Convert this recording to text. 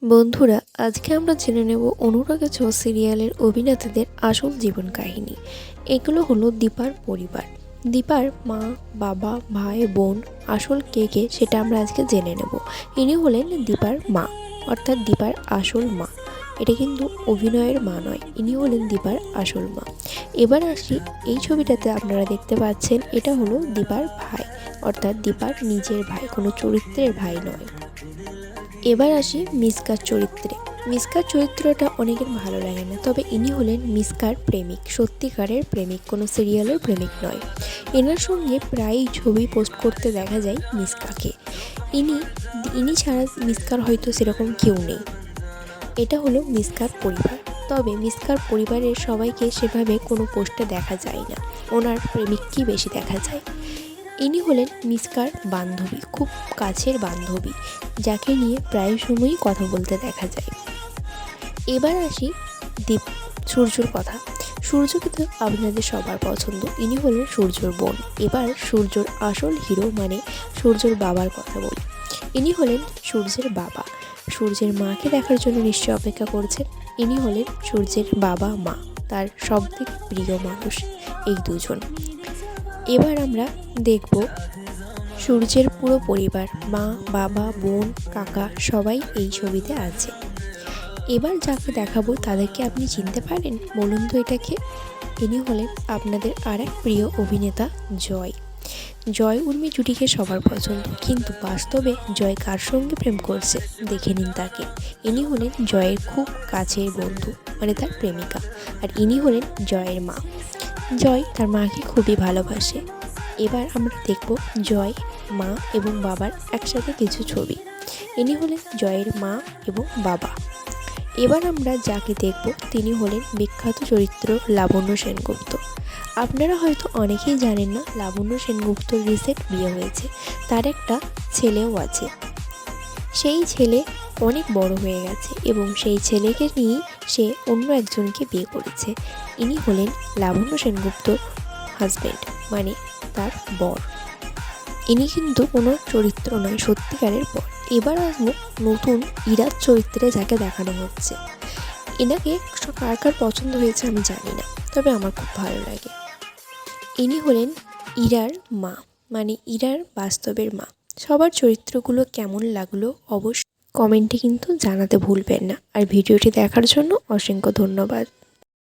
বন্ধুরা, আজকে আমরা জেনে নেব অনুরাগের ছোঁয়া সিরিয়ালের অভিনেতাদের আসল জীবন কাহিনী। এগুলো হলো দীপার পরিবার। দীপার মা, বাবা, ভাই, বোন আসল কে কে সেটা আমরা আজকে জেনে নেব। ইনি হলেন দীপার মা, অর্থাৎ দীপার আসল মা। এটা কিন্তু অভিনয়ের মা নয়, ইনি হলেন দীপার আসল মা। এবার আসি, এই ছবিটাতে আপনারা দেখতে পাচ্ছেন এটা হলো দীপার ভাই, অর্থাৎ দীপার নিজের ভাই, কোনো চরিত্রের ভাই নয়। এবার আসি মিসকার চরিত্রে। মিসকার চরিত্রটা অনেকের ভালো লাগে না, তবে ইনি হলেন মিসকার প্রেমিক, সত্যিকারের প্রেমিক, কোনো সিরিয়ালের প্রেমিক নয়। এনার সঙ্গে প্রায়ই ছবি পোস্ট করতে দেখা যায় মিসকাকে। ইনি ছাড়া মিসকার হয়তো সেরকম কেউ নেই। এটা হলো মিসকার পরিবার। তবে মিসকার পরিবারের সবাইকে সেভাবে কোনো পোস্টে দেখা যায় না, ওনার প্রেমিককেই বেশি দেখা যায়। ইনি হলেন মিসকার বান্ধবী, খুব কাছের বান্ধবী, যাকে নিয়ে প্রায় সময়ই কথা বলতে দেখা যায়। এবার আসি সূর্যর কথা। সূর্য কিন্তু আপনাদের সবার পছন্দ, ইনি হলেন সূর্যর বোন। এবার সূর্যর আসল হিরো মানে সূর্যর বাবার কথা বলি। ইনি হলেন সূর্যের বাবা। সূর্যের মাকে দেখার জন্য নিশ্চয়ই অপেক্ষা করছেন। ইনি হলেন সূর্যের বাবা মা, তার সবথেকে প্রিয় মানুষ এই দুজন। এবার আমরা দেখব সূর্যের পুরো পরিবার, মা, বাবা, বোন, কাকা সবাই এই ছবিতে আছে। এবার যাকে দেখাবো তাদেরকে আপনি চিনতে পারেন? বলুন তো এটাকে। ইনি হলেন আপনাদের আর এক প্রিয় অভিনেতা জয়। জয় উর্মি জুটিকে সবার পছন্দ, কিন্তু বাস্তবে জয় কার সঙ্গে প্রেম করছে দেখে নিন তাকে। ইনি হলেন জয়ের খুব কাছের বন্ধু, মানে তার প্রেমিকা। আর ইনি হলেন জয়ের মা। জয় তার মাকে খুবই ভালোবাসে। এবার আমরা দেখব জয়, মা এবং বাবার একসাথে কিছু ছবি। ইনি হলেন জয়ের মা এবং বাবা। এবার আমরা যাকে দেখব তিনি হলেন বিখ্যাত চরিত্র লাবণ্য সেনগুপ্ত। আপনারা হয়তো অনেকেই জানেন না, লাবণ্য সেনগুপ্তর রিসেন্ট বিয়ে হয়েছে, তার একটা ছেলেও আছে। সেই ছেলে অনেক বড় হয়ে গেছে এবং সেই ছেলেকে নিয়েই সে অন্য একজনকে বিয়ে করেছে। ইনি হলেন লাবণ্য সেনগুপ্তর হাজব্যান্ড, মানে তার বর। ইনি কিন্তু কোনো চরিত্র নয়, সত্যিকারের বর। এবার আসবো নতুন ইরার চরিত্রে যাকে দেখানো হচ্ছে। এনাকে কার কার পছন্দ হয়েছে আমি জানি না, তবে আমার খুব ভালো লাগে। ইনি হলেন ইরার মা, মানে ইরার বাস্তবের মা। সবার চরিত্রগুলো কেমন লাগলো অবশ্যই কমেন্টে কিন্তু জানাতে ভুলবেন না। আর ভিডিওটি দেখার জন্য অসংখ্য ধন্যবাদ।